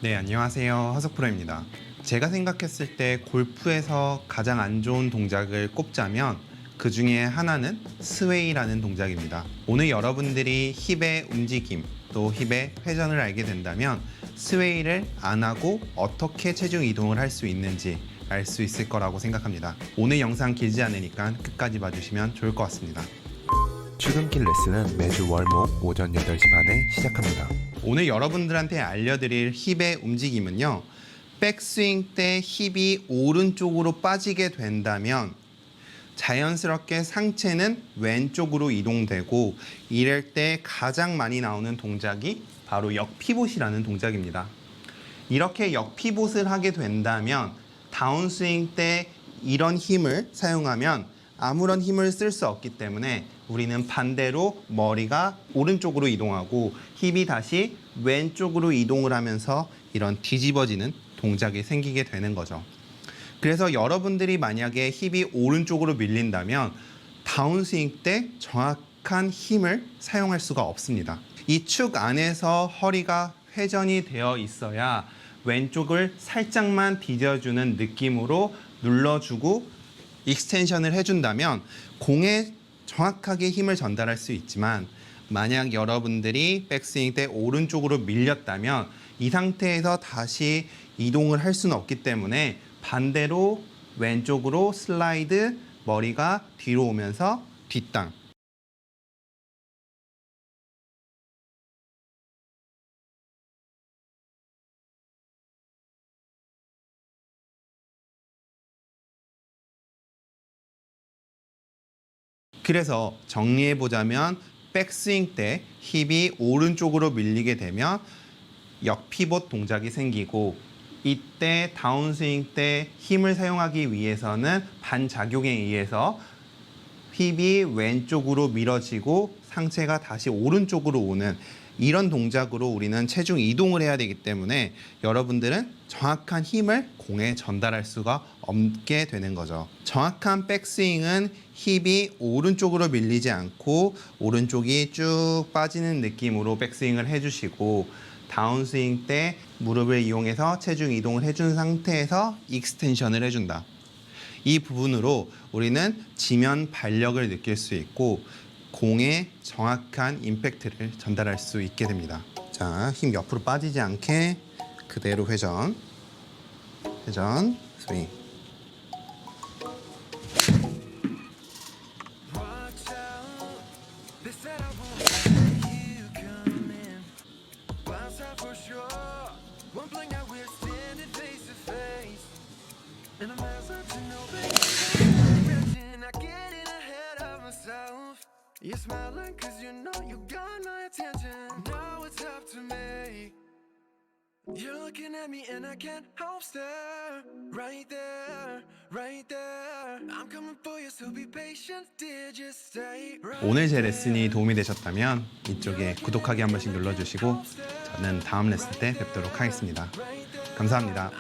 네, 안녕하세요. 허석프로입니다. 제가 생각했을 때 골프에서 가장 안 좋은 동작을 꼽자면 그 중에 하나는 스웨이라는 동작입니다. 오늘 여러분들이 힙의 움직임, 또 힙의 회전을 알게 된다면 스웨이를 안 하고 어떻게 체중 이동을 할 수 있는지 알 수 있을 거라고 생각합니다. 오늘 영상 길지 않으니까 끝까지 봐주시면 좋을 것 같습니다. 출근길 레슨은 매주 월목 오전 8시 반에 시작합니다. 오늘 여러분들한테 알려드릴 힙의 움직임은요, 백스윙 때 힙이 오른쪽으로 빠지게 된다면 자연스럽게 상체는 왼쪽으로 이동되고, 이럴 때 가장 많이 나오는 동작이 바로 역피봇이라는 동작입니다. 이렇게 역피봇을 하게 된다면 다운스윙 때 이런 힘을 사용하면 아무런 힘을 쓸 수 없기 때문에 우리는 반대로 머리가 오른쪽으로 이동하고 힙이 다시 왼쪽으로 이동을 하면서 이런 뒤집어지는 동작이 생기게 되는 거죠. 그래서 여러분들이 만약에 힙이 오른쪽으로 밀린다면 다운스윙 때 정확한 힘을 사용할 수가 없습니다. 이 축 안에서 허리가 회전이 되어 있어야 왼쪽을 살짝만 디뎌주는 느낌으로 눌러주고 익스텐션을 해준다면 공에 정확하게 힘을 전달할 수 있지만, 만약 여러분들이 백스윙 때 오른쪽으로 밀렸다면 이 상태에서 다시 이동을 할 수는 없기 때문에 반대로 왼쪽으로 슬라이드, 머리가 뒤로 오면서 뒷땅. 그래서 정리해보자면 백스윙 때 힙이 오른쪽으로 밀리게 되면 역피봇 동작이 생기고, 이때 다운스윙 때 힘을 사용하기 위해서는 반작용에 의해서 힙이 왼쪽으로 밀어지고 상체가 다시 오른쪽으로 오는 이런 동작으로 우리는 체중 이동을 해야 되기 때문에 여러분들은 정확한 힘을 공에 전달할 수가 없게 되는 거죠. 정확한 백스윙은 힙이 오른쪽으로 밀리지 않고 오른쪽이 쭉 빠지는 느낌으로 백스윙을 해주시고, 다운스윙 때 무릎을 이용해서 체중 이동을 해준 상태에서 익스텐션을 해준다. 이 부분으로 우리는 지면 발력을 느낄 수 있고 공에 정확한 임팩트를 전달할 수 있게 됩니다. 자, 힘 옆으로 빠지지 않게 그대로 회전, 스윙. You're smiling cause you know you got my attention. Now it's up to me. You're looking at me and I can't help stare. Right there, right there. I'm coming for you, so be patient. Dear, just stay right 오늘 제 레슨이 도움이 되셨다면 이쪽에 구독하기 한 번씩 눌러주시고 저는 다음 레슨 때 뵙도록 하겠습니다. 감사합니다.